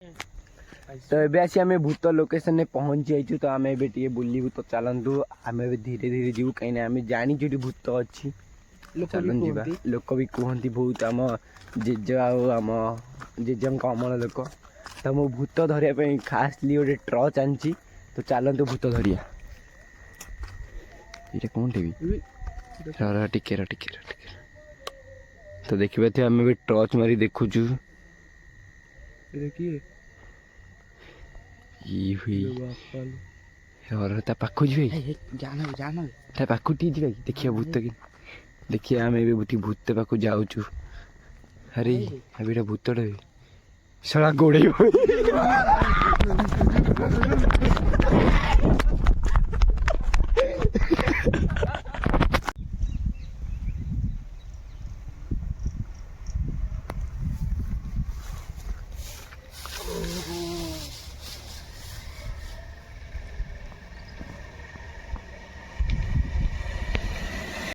तो एबे आसी आमे भूत लोकेशन ने पहुंच जाइछु तो आमे एबे टिके बुल्लीबु तो चलंतु आमे एबे धीरे धीरे जीवु कहीं आमे जानी जोटी भूत अछि चलन जीवा लोक भी कहंती बहुत आम जेजे आम जेजेम अमल लोक तो मो भूत धरिया पे खासली गोटे ट्रच आनची तो चलंतु भूत धरिया ये कौन टीवी टिके तो देखिबे थे आमे भी टॉर्च मारी देखुछु देखिए ये हुई और ता पाखु जी जाना जाना ता पाखु टी जी देखिए भूत की देखिए आमे भी बुटी भूत पाखु जाउछु अरे अबेटा भूत रे साला गोड़े